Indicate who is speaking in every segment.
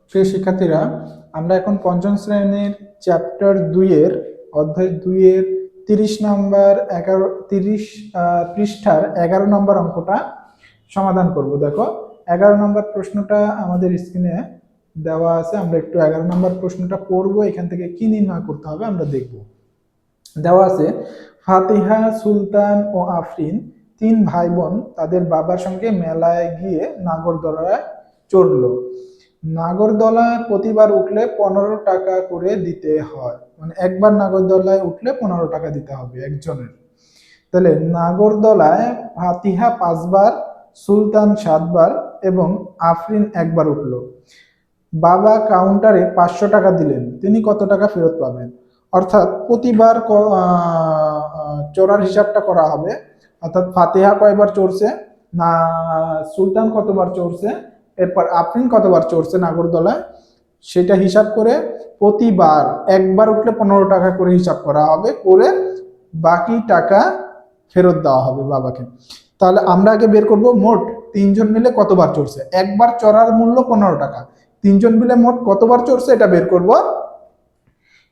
Speaker 1: প্রিয় শিক্ষার্থীরা, আমরা এখন পঞ্চম শ্রেণীর চ্যাপ্টার 2 এর অধ্যায় 2 এর 30 নম্বর 30 পৃষ্ঠার 11 নম্বর অঙ্কটা সমাধান করব। দেখো 11 নম্বর প্রশ্নটা আমাদের স্ক্রিনে দেওয়া আছে। আমরা একটু 11 নম্বর প্রশ্নটা পড়ব, এখান থেকে কি নির্ণয় করতে হবে আমরা দেখব। দেওয়া আছে, ফাতিহা, সুলতান ও আফরিন 3 ভাই বোন তাদের বাবার সঙ্গে মেলায় গিয়ে নাগরদোলায় চড়লো। নাগরদোলায় প্রতিবার উঠলে 15 টাকা করে দিতে হয়, মানে একবার নাগরদোলায় উঠলে 15 টাকা দিতে হবে একজনের। তাহলে নাগরদোলায় ফাতিহা 5 বার, সুলতান 7 বার এবং আফরিন একবার উঠলো। বাবা কাউন্টারে 500 টাকা দিলেন, তিনি কত টাকা ফেরত পাবেন? অর্থাৎ প্রতিবার চোরার হিসাবটা করা হবে। অর্থাৎ ফাতিহা কয়বার চড়ছে, না সুলতান কতবার চড়ছে, এরপর আফরিন কতবার চড়ছে নাগরদোলায়, সেটা হিসাব করে প্রতিবার একবার উঠলে 15 টাকা করে হিসাব করা হবে, করে বাকি টাকা ফেরত দেওয়া হবে বাবাকে। তাহলে আমরা আগে বের করব মোট 3 জন মিলে কতবার চড়ছে। একবার চড়ার মূল্য 15 টাকা, 3 জন মিলে মোট কতবার চড়ছে এটা বের করব।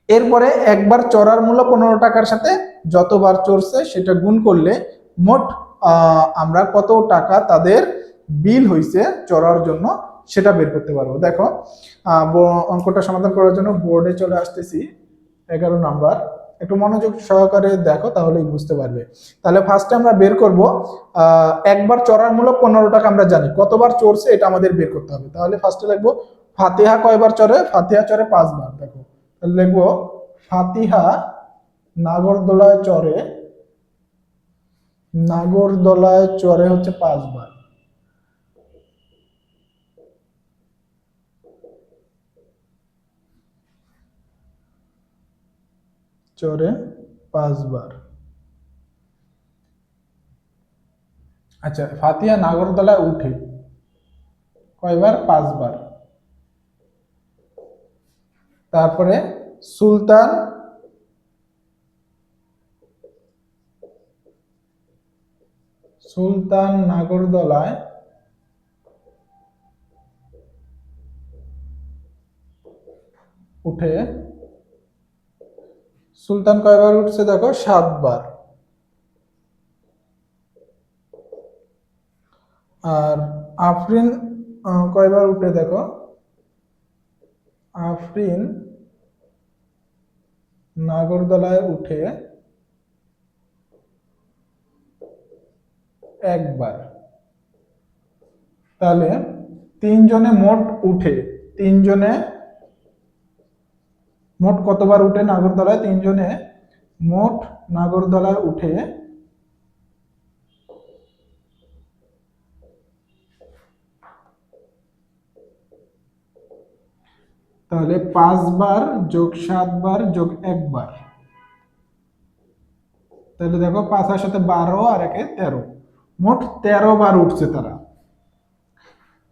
Speaker 1: এরপরে একবার চড়ার মূল্য 15 টাকার সাথে যতবার চড়ছে সেটা গুণ করলে মোট আমরা কত টাকা তাদের বিল হয়েছে চড়ার জন্য সেটা বের করতে পারবো। দেখো অঙ্কটা সমাধান করার জন্য বোর্ডে চলে আসতেছি। 11 নাম্বার, একটু মনোযোগ সহকারে দেখো তাহলেই বুঝতে পারবে। তাহলে ফার্স্টে আমরা বের করব একবার চড়ার মূল্য 15 টাকা, আমরা জানি কতবার চড়ছে এটা আমাদের বের করতে হবে। তাহলে ফার্স্টে লিখবো ফাতিহা কয়বার চড়ে, ফাতিহা চড়ে 5 বার। দেখো তাহলে লিখবো ফাতিহা নাগরদোলায় চড়ে, নাগরদোলায় চড়ে হচ্ছে 5 বার। চড়ে 5 বার। আচ্ছা, ফাতিহা নাগরদোলায় উঠে কয়বার? 5 বার। তারপরে সুলতান নাগরদোলায় উঠে, সুলতান কয়বার উঠছে? দেখো 7 বার। আর আফরিন কয়বার উঠে? দেখো আফরিন নাগরদোলায় উঠে একবার। তাহলে 3 জনে মোট উঠে, 3 জনে মোট কতবার উঠে নাগরদোলায়? 3 জনে মোট নাগরদোলায় উঠে তাহলে 5 বার যোগ 7 বার যোগ 1 বার। তাহলে দেখো 5 এর সাথে 12 আর 1 এ 13, মোট 13 বার উঠছে তারা।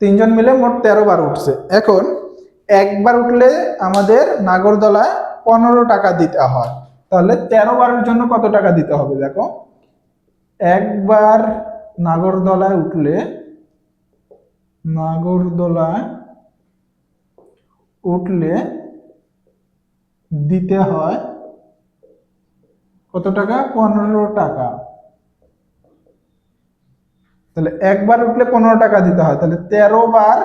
Speaker 1: 3 জন মিলে মোট 13 বার উঠছে। এখন একবার উঠলে আমাদের নাগরদোলায় 15 টাকা দিতে হয়। তাহলে 13 বারের জন্য কত টাকা দিতে হবে? দেখো একবার নাগরদোলায় উঠলে দিতে হয় কত টাকা? 15 টাকা। তাহলে একবার উঠলে 15 টাকা দিতে হয়। তাহলে 13 বার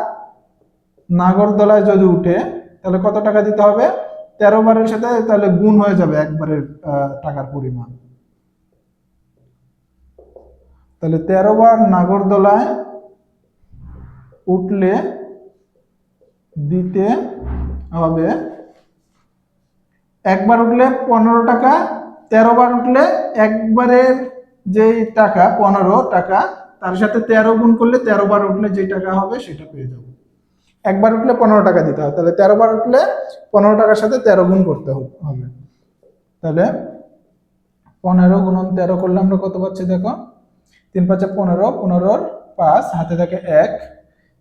Speaker 1: নাগরদোলায় যদি উঠে তাহলে কত টাকা দিতে হবে? 13 বারের সাথে তাহলে গুণ হয়ে যাবে একবারের টাকার পরিমাণ। তাহলে 13 বার নাগরদোলায় উঠলে দিতে হবে, একবার উঠলে 15 টাকা, 13 বার উঠলে একবারের যেই টাকা 15 টাকা তার সাথে 13 গুণ করলে 13 বার উঠলে যে টাকা হবে সেটা পেয়ে যাবো। একবার উঠলে 15 টাকা দিতে হবে, তাহলে 13 বার উঠলে 15 টাকার সাথে 13 গুণ করতে হবে। তাহলে 15 গুণন 13 করলে আমরা কত পাচ্ছি? দেখো 3 5 15, 15 5, হাতে থাকে 1,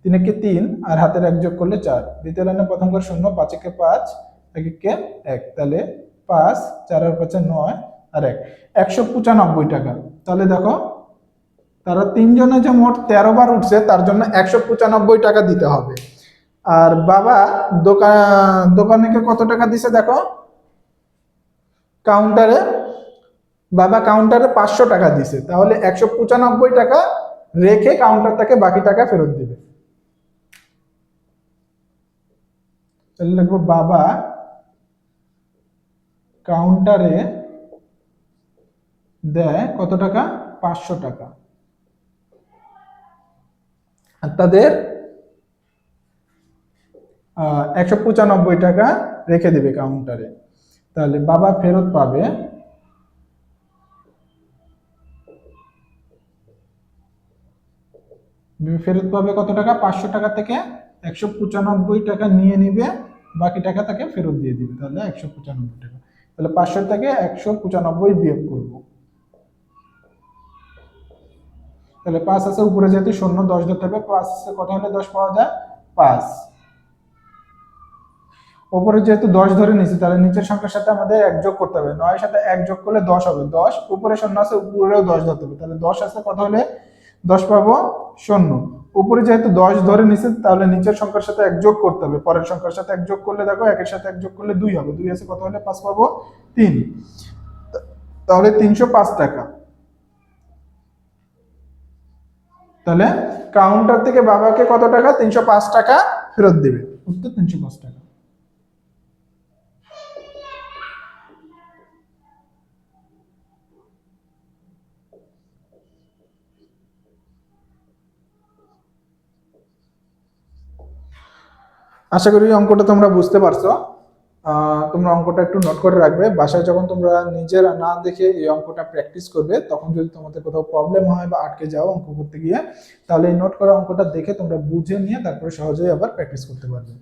Speaker 1: 3 একে 3 আর হাতের 1 যোগ করলে 4। দ্বিতীয় লাইনে প্রথম ঘর 0, 5 একে 5, 1 একে 1, তাহলে 5, 4 আর 5 9 আর 1, 195 টাকা। তাহলে দেখো তারা 3 জনে যে মোট 13 বার উঠছে তার জন্য 195 টাকা দিতে হবে। আর বাবা দোকানে কত টাকা দিছে দেখো, কাউন্টারে বাবা কাউন্টারে 500 টাকা দিছে, তাহলে 195 টাকা রেখে কাউন্টার তাকে বাকি টাকা ফেরত দিবে। তাহলে লিখবো বাবা কাউন্টারে দেয় কত টাকা, 500 টাকা, আর তাদের 195 টাকা রেখে দিবে কাউন্টারে। তাহলে বাবা ফেরত পাবে কত টাকা, 500 টাকা থেকে 195 টাকা নিয়ে নিবে, বাকি টাকা তাকে ফেরত দিয়ে দিবে, তাহলে 195 টাকা। তাহলে 500 থেকে 195 বিয়োগ করব, তাহলে 5 আছে উপরে যেহেতু শূন্য 10 ধরতে হবে, 5 আছে কত হলে 10 পাওয়া যায়, 5। উপরে যেহেতু 10 ধরে নিছি, তাহলে নিচের সংখ্যার সাথে আমাদের 1 যোগ করতে হবে, 9 এর সাথে 1 যোগ করলে 10 হবে, 10 উপরে শূন্য আছে উপরেও 10 ধরতে হবে, তাহলে 10 আছে কত হলে 10 পাবো, শূন্য। উপরে যেহেতু 10 ধরে নিছি, তাহলে নিচের সংখ্যার সাথে 1 যোগ করতে হবে, পরের সংখ্যার সাথে 1 যোগ করলে দেখো 1 এর সাথে 1 যোগ করলে 2 হবে, 2 আছে কত হলে 5 পাবো, 3। তাহলে 305 টাকা। তাহলে কাউন্টার থেকে বাবাকে কত টাকা, 305 টাকা ফেরত দিবে, উত্তর 305 টাকা। আশা করি অঙ্কটা তোমরা বুঝতে পারছো। তোমরা অঙ্কটা একটু নোট করে রাখবে, বাসায় যখন তোমরা নিজেরা না দেখে এই অঙ্কটা প্র্যাকটিস করবে, তখন যদি তোমাদের কোথাও প্রবলেম হয় বা আটকে যাও অঙ্ক করতে গিয়ে, তাহলে এই নোট করা অঙ্কটা দেখে তোমরা বুঝে নিয়ে তারপরে সহজেই আবার প্র্যাকটিস করতে পারবে।